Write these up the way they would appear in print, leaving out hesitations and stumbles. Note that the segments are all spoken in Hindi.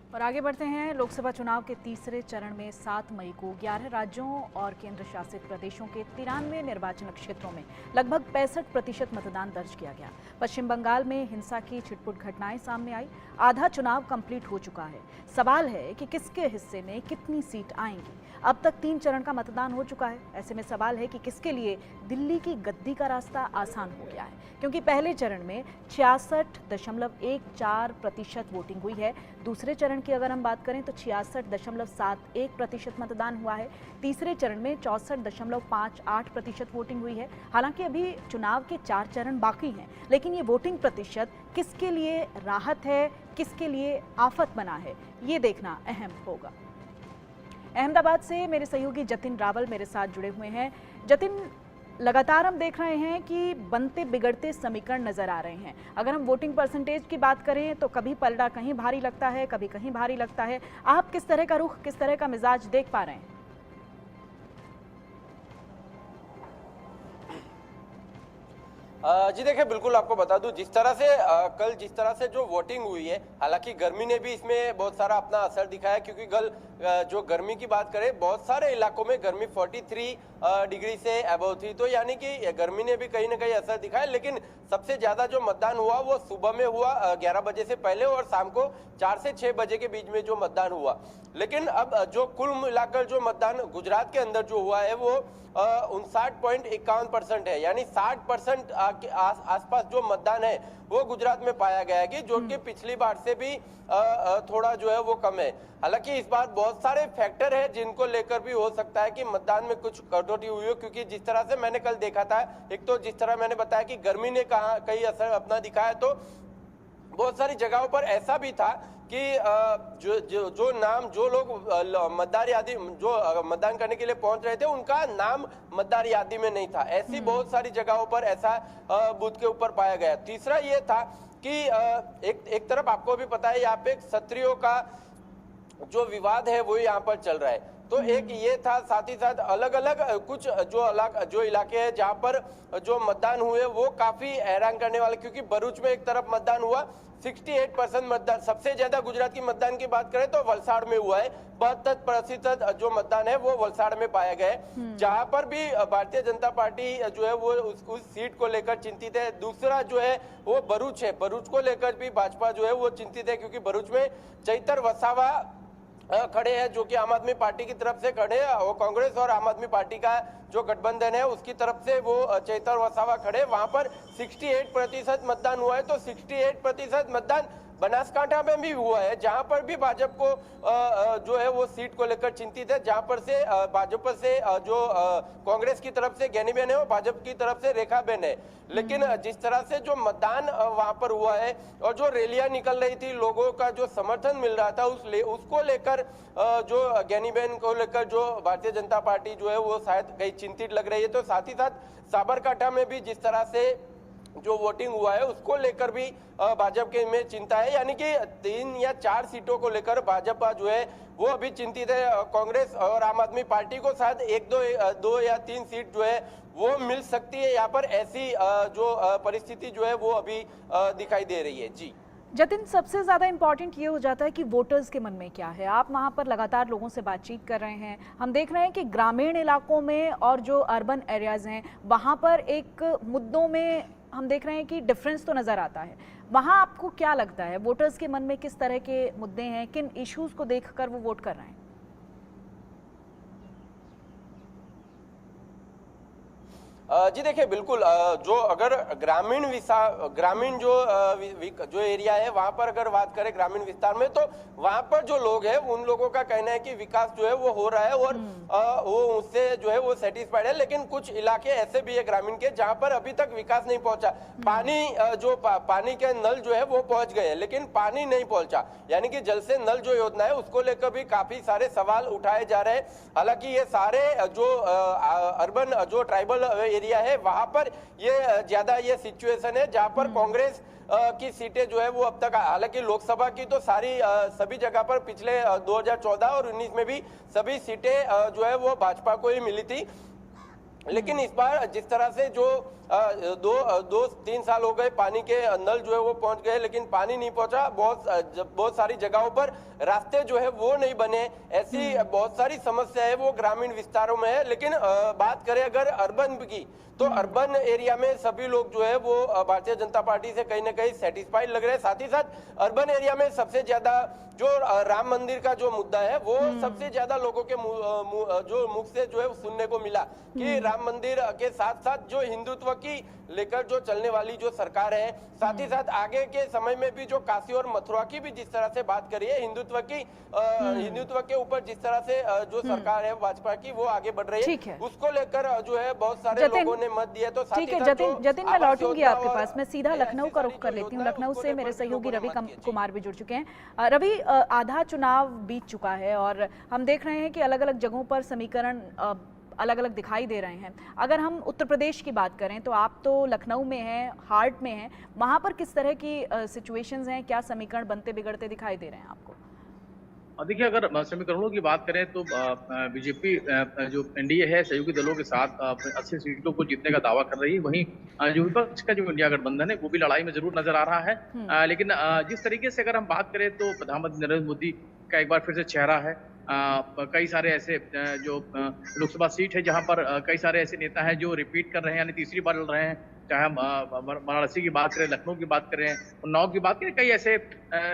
और आगे बढ़ते हैं। लोकसभा चुनाव के तीसरे चरण में 7 मई को 11 राज्यों और केंद्र शासित प्रदेशों के 93 निर्वाचन क्षेत्रों में लगभग 65% मतदान दर्ज किया गया। पश्चिम बंगाल में हिंसा की छिटपुट घटनाएं सामने आई। आधा चुनाव कंप्लीट हो चुका है। सवाल है कि किसके हिस्से में कितनी सीट आएंगी। अब तक 3 चरण का मतदान हो चुका है। ऐसे में सवाल है कि किसके लिए दिल्ली की गद्दी का रास्ता आसान हो गया है, क्योंकि पहले चरण में 66.14% वोटिंग हुई है। दूसरे चरण की अगर हम बात करें तो 66.71% मतदान हुआ है। तीसरे चरण में 64.58% वोटिंग हुई है। हालांकि अभी चुनाव के 4 चरण बाकी हैं, लेकिन ये वोटिंग प्रतिशत किसके लिए राहत है, किसके लिए आफत बना है, ये देखना अहम होगा। अहमदाबाद से मेरे सहयोगी जतिन रावल मेरे साथ जुड़े हुए हैं। जतिन, लगातार हम देख रहे हैं कि बनते बिगड़ते समीकरण नजर आ रहे हैं। अगर हम वोटिंग परसेंटेज की बात करें तो कभी पलड़ा कहीं भारी लगता है, कभी कहीं भारी लगता है। आप किस तरह का रुख, किस तरह का मिजाज देख पा रहे हैं? जी देखिए, बिल्कुल आपको बता दूं, जिस तरह से कल जिस तरह से जो वोटिंग हुई है, हालांकि गर्मी ने भी इसमें बहुत सारा अपना असर दिखाया, क्योंकि कल जो गर्मी की बात करें, बहुत सारे इलाकों में गर्मी 43 डिग्री से अबव थी, तो यानी कि गर्मी ने भी कहीं ना कहीं असर दिखाया। लेकिन सबसे ज्यादा जो मतदान हुआ वो सुबह में हुआ 11 बजे से पहले, और शाम को 4 से 6 बजे के बीच में जो मतदान हुआ। लेकिन अब जो कुल मिलाकर जो मतदान गुजरात के अंदर जो हुआ है वो 59.51% है, यानी 60% आसपास जो मतदान है वो गुजरात में पाया गया है, कि जो कि पिछली बार से भी थोड़ा जो है वो कम है। हालांकि इस बार बहुत सारे फैक्टर है जिनको लेकर भी हो सकता है कि मतदान में कुछ कटौती हुई हो, क्योंकि जिस तरह से मैंने कल देखा था, एक तो जिस तरह मैंने बताया कि गर्मी ने कहीं असर अपना दिखाया, तो बहुत सारी जगहों पर ऐसा भी था कि जो नाम जो लोग मतदार यादी जो मतदान करने के लिए पहुंच रहे थे, उनका नाम मतदार यादी में नहीं था। ऐसी बहुत सारी जगहों पर ऐसा बूथ के ऊपर पाया गया। तीसरा ये था कि एक तरफ आपको भी पता है, यहाँ पे क्षत्रियों का जो विवाद है वो यहाँ पर चल रहा है, तो एक ये था। साथ ही साथ अलग अलग कुछ जो इलाके हैं जहाँ पर जो मतदान हुए वो काफी हैरान करने वाले, क्योंकि भरूच में एक तरफ मतदान हुआ, 68% मतदान, सबसे ज्यादा गुजरात की मतदान की बात करें तो वलसाड़ में हुआ है, 72% जो मतदान है वो वलसाड़ में पाया गया है, जहां पर भी भारतीय जनता पार्टी जो है वो उस सीट को लेकर चिंतित है। दूसरा जो है वो भरूच है, भरूच को लेकर भी भाजपा जो है वो चिंतित है, क्योंकि भरूच में चैतर वसावा खड़े हैं, जो कि आम आदमी पार्टी की तरफ से खड़े हैं, और कांग्रेस और आम आदमी पार्टी का जो गठबंधन है उसकी तरफ से वो चैतर वसावा खड़े। वहां पर 68% मतदान हुआ है, तो 68% मतदान बनासकांठा में भी हुआ है, जहां पर भी भाजपा को जो है वो सीट को लेकर चिंतित है, जहां पर से भाजपा से जो कांग्रेस की तरफ से ज्ञानीबेन है और भाजपा की तरफ से रेखाबेन है। लेकिन जिस तरह से जो मतदान वहां पर हुआ है और जो रैलियां निकल रही थी, लोगों का जो समर्थन मिल रहा था उसको लेकर जो ज्ञानीबेन को लेकर जो भारतीय जनता पार्टी जो है वो शायद कहीं चिंतित लग रही है। तो साथ ही साथ साबरकांठा में भी जिस तरह से जो वोटिंग हुआ है उसको लेकर भी भाजपा के में चिंता है, यानी कि 3 या 4 सीटों को लेकर भाजपा जो है वो अभी चिंतित है। कांग्रेस और आम आदमी पार्टी को शायद 2 या 3 सीट जो है वो मिल सकती है। यहाँ पर ऐसी जो परिस्थिति जो है वो अभी दिखाई दे रही है। जी जतिन, सबसे ज़्यादा इम्पॉर्टेंट ये हो जाता है कि वोटर्स के मन में क्या है। आप वहाँ पर लगातार लोगों से बातचीत कर रहे हैं। हम देख रहे हैं कि ग्रामीण इलाकों में और जो अर्बन एरियाज़ हैं वहाँ पर एक मुद्दों में हम देख रहे हैं कि डिफरेंस तो नज़र आता है। वहाँ आपको क्या लगता है, वोटर्स के मन में किस तरह के मुद्दे हैं, किन इश्यूज़ को देखकर वो वोट कर रहे हैं? जी देखिए, बिल्कुल जो अगर ग्रामीण जो एरिया है वहां पर अगर बात करें ग्रामीण विस्तार में, तो वहां पर जो लोग हैं उन लोगों का कहना है कि विकास जो है वो हो रहा है और वो उससे जो है वो सेटिस्फाइड है। लेकिन कुछ इलाके ऐसे भी है ग्रामीण के जहां पर अभी तक विकास नहीं पहुंचा। पानी के नल जो है वो पहुंच गए, लेकिन पानी नहीं पहुंचा, यानी कि जल से नल जो योजना है उसको लेकर भी काफी सारे सवाल उठाए जा रहे हैं। हालांकि ये सारे जो अर्बन जो ट्राइबल एरिया है वहां पर ये ज्यादा ये सिचुएशन है, जहां पर कांग्रेस की सीटें जो है वो अब तक, हालांकि लोकसभा की तो सभी जगह पर पिछले 2014 और 19 में भी सभी सीटें जो है वो भाजपा को ही मिली थी। लेकिन इस बार जिस तरह से जो दो तीन साल हो गए, पानी के नल जो है वो पहुंच गए, लेकिन पानी नहीं पहुंचा। बहुत सारी जगहों पर रास्ते जो है वो नहीं बने। ऐसी बहुत सारी समस्या है वो ग्रामीण विस्तारों में है। लेकिन बात करें अगर अर्बन की, तो अर्बन एरिया में सभी लोग जो है वो भारतीय जनता पार्टी से कहीं ना कहीं सेटिस्फाइड लग रहे हैं। साथ ही साथ अर्बन एरिया में सबसे ज्यादा जो राम मंदिर का जो मुद्दा है वो सबसे ज्यादा लोगों के जो मुख से जो है सुनने को मिला कि राम मंदिर के साथ साथ जो हिंदुत्व की लेकर जो चलने वाली जो सरकार है, साथ ही साथ आगे के समय में भी जो काशी और मथुरा की भी जिस तरह से बात करी है, हिंदुत्व के ऊपर जिस तरह से जो सरकार है भाजपा की वो आगे बढ़ रही है, उसको लेकर जो है बहुत सारे लोगों ने मत दिया। तो ठीक है जतिन, मैं लौटूंगी आपके पास। मैं सीधा लखनऊ का रुख कर लेती हूँ। लखनऊ से मेरे सहयोगी रवि कुमार भी जुड़ चुके हैं। रवि, आधा चुनाव बीत चुका है और हम देख रहे हैं कि अलग अलग जगहों पर समीकरण अलग अलग दिखाई दे रहे हैं। अगर हम उत्तर प्रदेश की बात करें तो आप तो लखनऊ में हैं, हार्ट में हैं, वहां पर किस तरह की सिचुएशंस हैं, क्या समीकरण बनते बिगड़ते दिखाई दे रहे हैं आपको? देखिए, अगर समीकरणों की बात करें तो बीजेपी जो एनडीए है सहयोगी दलों के साथ 80 सीटों को जीतने का दावा कर रही है। वहीं जो विपक्ष का जो इंडिया गठबंधन है वो भी लड़ाई में जरूर नजर आ रहा है। लेकिन जिस तरीके से अगर हम बात करें तो प्रधानमंत्री नरेंद्र मोदी का एक बार फिर से चेहरा है। कई सारे ऐसे जो लोकसभा सीट है जहां पर कई सारे ऐसे नेता हैं जो रिपीट कर रहे हैं, यानी तीसरी बार लड़ रहे हैं। चाहे हम वाराणसी की बात करें, लखनऊ की बात करें, उन्नाव की बात करें, कई ऐसे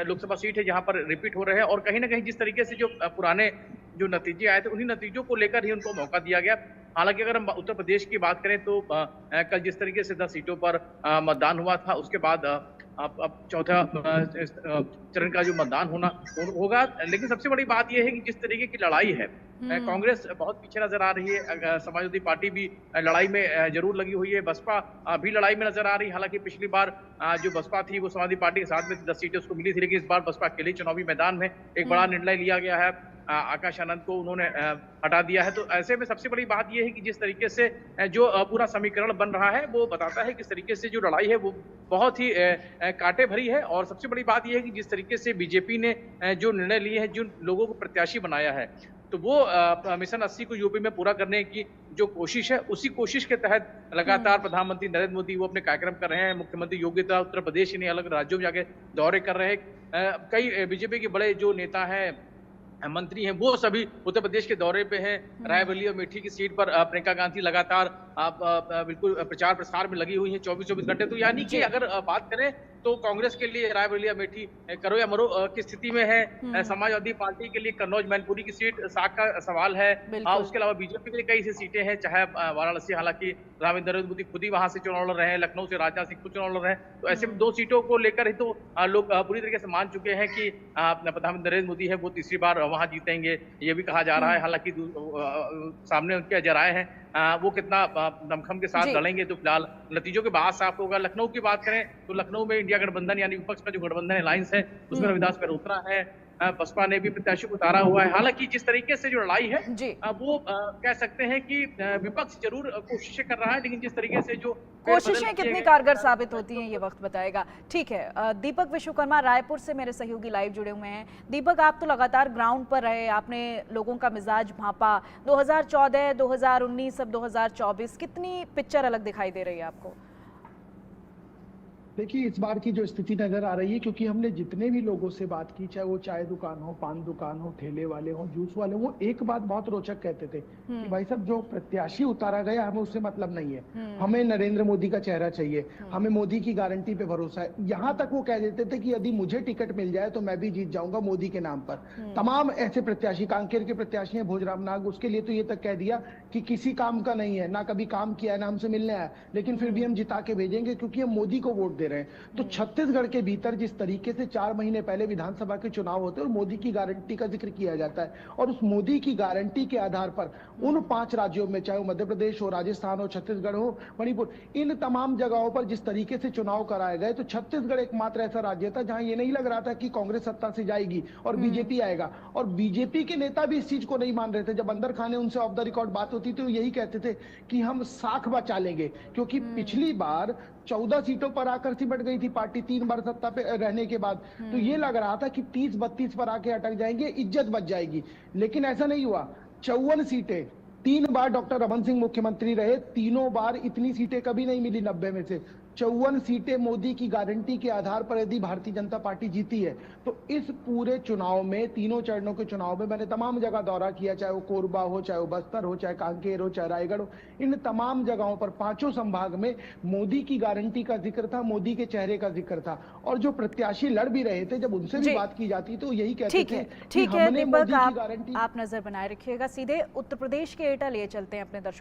लोकसभा सीट है जहां पर रिपीट हो रहे हैं। और कहीं ना कहीं जिस तरीके से जो पुराने जो नतीजे आए थे उन्हीं नतीजों को लेकर ही उनको मौका दिया गया। हालांकि अगर हम उत्तर प्रदेश की बात करें तो कल जिस तरीके से 10 सीटों पर मतदान हुआ था, उसके बाद अब चौथा चरण का जो मतदान होगा। लेकिन सबसे बड़ी बात यह है कि जिस तरीके की लड़ाई है, कांग्रेस बहुत पीछे नजर आ रही है, समाजवादी पार्टी भी लड़ाई में जरूर लगी हुई है, बसपा भी लड़ाई में नजर आ रही है। हालांकि पिछली बार जो बसपा थी वो समाजवादी पार्टी के साथ में 10 सीटें उसको मिली थी, लेकिन इस बार बसपा अकेले चुनावी मैदान में एक बड़ा निर्णय लिया गया है। आकाश आनंद को उन्होंने हटा दिया है। तो ऐसे में सबसे बड़ी बात यह है कि जिस तरीके से जो पूरा समीकरण बन रहा है वो बताता है किस तरीके से जो लड़ाई है वो बहुत ही कांटे भरी है। और सबसे बड़ी बात यह है कि जिस तरीके से बीजेपी ने जो निर्णय लिए हैं, जिन लोगों को प्रत्याशी बनाया है, तो वो मिशन 80 को यूपी में पूरा करने की जो कोशिश है, उसी कोशिश के तहत लगातार प्रधानमंत्री नरेंद्र मोदी वो अपने कार्यक्रम कर रहे हैं। मुख्यमंत्री योगी उत्तर प्रदेश ही नहीं, अलग राज्यों में जाके दौरे कर रहे हैं। कई बीजेपी के बड़े जो नेता हैं, मंत्री हैं, वो सभी उत्तर प्रदेश के दौरे पे हैं। रायबरेली और मेठी की सीट पर प्रियंका गांधी लगातार बिल्कुल प्रचार प्रसार में लगी हुई हैं 24-24 घंटे। तो यानी कि अगर बात करें तो कांग्रेस के लिए रायबरेली अमेठी करो या मरो की स्थिति में है। समाजवादी पार्टी के लिए कन्नौज मैनपुरी की सीट साख का सवाल है। उसके अलावा बीजेपी के लिए कई सी सीटें हैं, चाहे वाराणसी, हालांकि प्रधानमंत्री नरेंद्र मोदी खुद ही वहां से चुनाव लड़ रहे हैं, लखनऊ से राजनाथ सिंह खुद चुनाव लड़ रहे हैं। तो ऐसे में 2 सीटों को लेकर ही तो लोग पूरी तरीके से मान चुके हैं कि प्रधानमंत्री नरेंद्र मोदी है वो तीसरी बार वहां जीतेंगे, ये भी कहा जा रहा है। हालांकि सामने उनके जराए हैं, वो कितना दमखम के साथ लड़ेंगे तो फिलहाल नतीजों के बाद साफ होगा। लखनऊ की बात करें तो लखनऊ में इंडिया गठबंधन यानी विपक्ष का जो गठबंधन अलायंस है उसमें रविदास मेहरोत्रा है। बसपा ने भी प्रत्याशी को उतारा हुआ है। हालांकि जिस तरीके से जो लड़ाई है वो कह सकते हैं कि विपक्ष जरूर कोशिशें कर रहा है, लेकिन जिस तरीके से जो कोशिशें कितनी कारगर साबित होती हैं ये वक्त बताएगा। ठीक है, दीपक विश्वकर्मा रायपुर से मेरे सहयोगी लाइव जुड़े हुए हैं। दीपक, आप तो लगातार ग्राउंड पर रहे, आपने लोगों का मिजाज भांपा। 2014, 2019, अब 2024, कितनी पिक्चर अलग दिखाई दे रही है आपको? देखिए, इस बार की जो स्थिति नजर आ रही है, क्योंकि हमने जितने भी लोगों से बात की, चाहे वो चाय दुकान हो, पान दुकान हो, ठेले वाले हो, जूस वाले, वो एक बात बहुत रोचक कहते थे कि भाई साहब जो प्रत्याशी उतारा गया हमें उससे मतलब नहीं है, हमें नरेंद्र मोदी का चेहरा चाहिए, हमें मोदी की गारंटी पे भरोसा है। यहाँ तक वो कह देते थे कि यदि मुझे टिकट मिल जाए तो मैं भी जीत जाऊंगा मोदी के नाम पर। तमाम ऐसे प्रत्याशी, कांकेर के प्रत्याशी हैं भोजराम नाग, उसके लिए तो ये तक कह दिया कि किसी काम का नहीं है, ना कभी काम किया है, ना हमसे मिलने आया, लेकिन फिर भी हम जिता के भेजेंगे क्योंकि हम मोदी को वोट दे रहे हैं। तो छत्तीसगढ़ के भीतर जिस तरीके से 4 महीने पहले विधानसभा के चुनाव होते हैं और मोदी की गारंटी का जिक्र किया जाता है, और उस मोदी की गारंटी के आधार पर उन 5 राज्यों में, चाहे वो मध्य प्रदेश हो, राजस्थान हो, छत्तीसगढ़ हो, मणिपुर, इन तमाम जगहों पर जिस तरीके से चुनाव कराए गए, तो छत्तीसगढ़ एकमात्र ऐसा राज्य था जहां ये नहीं लग रहा था कि कांग्रेस सत्ता से जाएगी और बीजेपी आएगा। और बीजेपी के नेता भी इस चीज को नहीं मान रहे थे। जब अंदर खाने उनसे ऑफ द रिकॉर्ड बात होती थी तो यही कहते थे कि हम साख बचा लेंगे, क्योंकि पिछली बार 14 सीटों पर आकर सिमट गई थी पार्टी 3 बार सत्ता पे रहने के बाद। तो ये लग रहा था कि 30-32 पर आके अटक जाएंगे, इज्जत बच जाएगी, लेकिन ऐसा नहीं हुआ। 54 सीटें 3 बार डॉक्टर रमन सिंह मुख्यमंत्री रहे, तीनों बार इतनी सीटें कभी नहीं मिली 90 में से। 54 सीटें मोदी की गारंटी के आधार पर यदि भारतीय जनता पार्टी जीती है तो इस पूरे चुनाव में, तीनों चरणों के चुनाव में मैंने तमाम जगह दौरा किया, चाहे वो कोरबा हो, चाहे वो बस्तर हो, चाहे कांकेर हो, चाहे रायगढ़ हो, इन तमाम जगहों पर पांचों संभाग में मोदी की गारंटी का जिक्र था, मोदी के चेहरे का जिक्र था। और जो प्रत्याशी लड़ भी रहे थे, जब उनसे भी बात की जाती तो यही कहते थे कि ठीक है हमने दीपक, मोदी की गारंटी। आप नजर बनाए रखिएगा। सीधे उत्तर प्रदेश के एटा लिए चलते हैं अपने दर्शकों